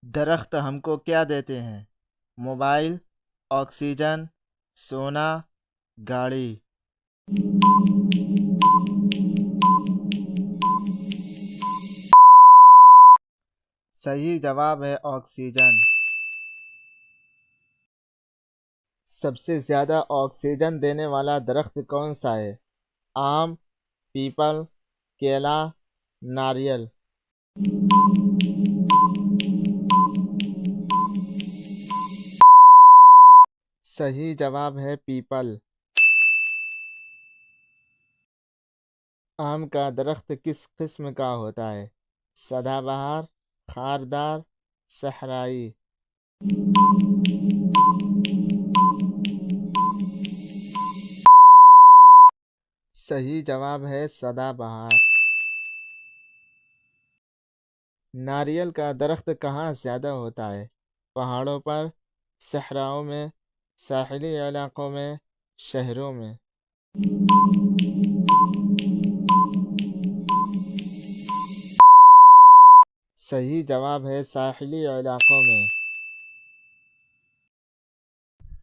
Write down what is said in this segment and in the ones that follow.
درخت ہم کو کیا دیتے ہیں؟ موبائل، آکسیجن، سونا، گاڑی۔ صحیح جواب ہے آکسیجن۔ سب سے زیادہ آکسیجن دینے والا درخت کون سا ہے؟ آم، پیپل، کیلا، ناریل۔ صحیح جواب ہے پیپل۔ آم کا درخت کس قسم کا ہوتا ہے؟ سدا بہار، خاردار، صحرائی۔ صحیح جواب ہے سدا بہار۔ ناریل کا درخت کہاں زیادہ ہوتا ہے؟ پہاڑوں پر، صحراؤں میں، ساحلی علاقوں میں، شہروں میں۔ صحیح جواب ہے ساحلی علاقوں میں۔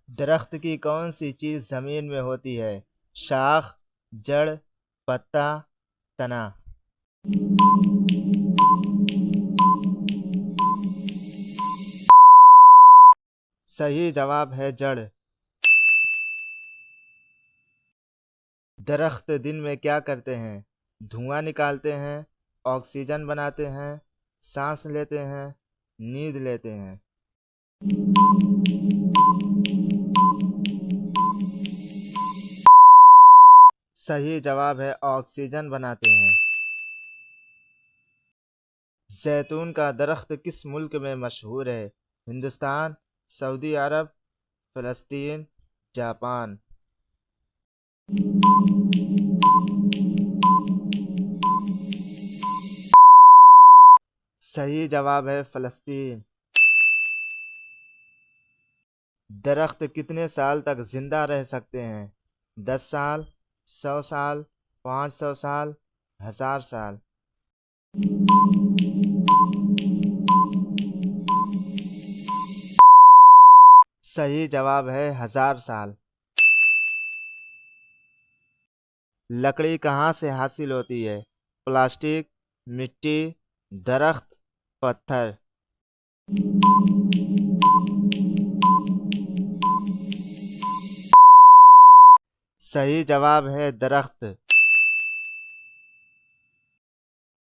درخت کی کون سی چیز زمین میں ہوتی ہے؟ شاخ، جڑ، پتا، تنا۔ صحیح جواب ہے جڑ۔ درخت دن میں کیا کرتے ہیں؟ دھواں نکالتے ہیں، آکسیجن بناتے ہیں، سانس لیتے ہیں، نیند لیتے ہیں۔ صحیح جواب ہے آکسیجن بناتے ہیں۔ زیتون کا درخت کس ملک میں مشہور ہے؟ ہندوستان، سعودی عرب، فلسطین، جاپان۔ صحیح جواب ہے فلسطین۔ درخت کتنے سال تک زندہ رہ سکتے ہیں؟ 10 سال، 100 سال، 500 سال، 1000 سال۔ صحیح جواب ہے 1000 سال۔ لکڑی کہاں سے حاصل ہوتی ہے؟ پلاسٹک، مٹی، درخت، پتھر۔ صحیح جواب ہے درخت۔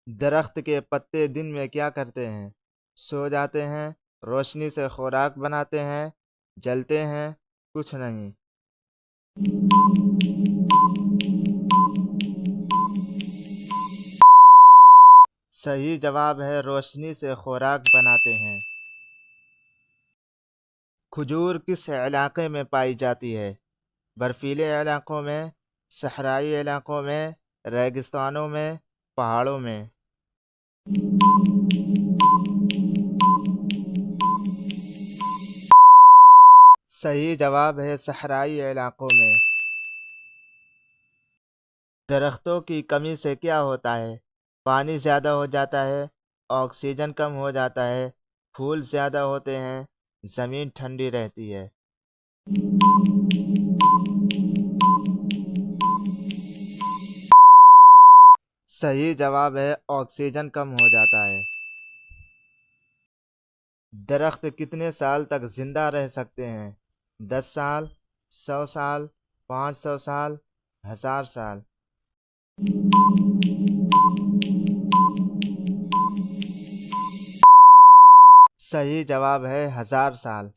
درخت کے پتے دن میں کیا کرتے ہیں؟ سو جاتے ہیں، روشنی سے خوراک بناتے ہیں، جلتے ہیں، کچھ نہیں۔ صحیح جواب ہے روشنی سے خوراک بناتے ہیں۔ کھجور کس علاقے میں پائی جاتی ہے؟ برفیلے علاقوں میں، صحرائی علاقوں میں، ریگستانوں میں، پہاڑوں میں۔ صحیح جواب ہے صحرائی علاقوں میں۔ درختوں کی کمی سے کیا ہوتا ہے؟ پانی زیادہ ہو جاتا ہے، آکسیجن کم ہو جاتا ہے، پھول زیادہ ہوتے ہیں، زمین ٹھنڈی رہتی ہے۔ صحیح جواب ہے آکسیجن کم ہو جاتا ہے۔ درخت کتنے سال تک زندہ رہ سکتے ہیں؟ 10 سال، 100 سال، 500 سال، 1000 سال۔ صحیح جواب ہے 1000 سال۔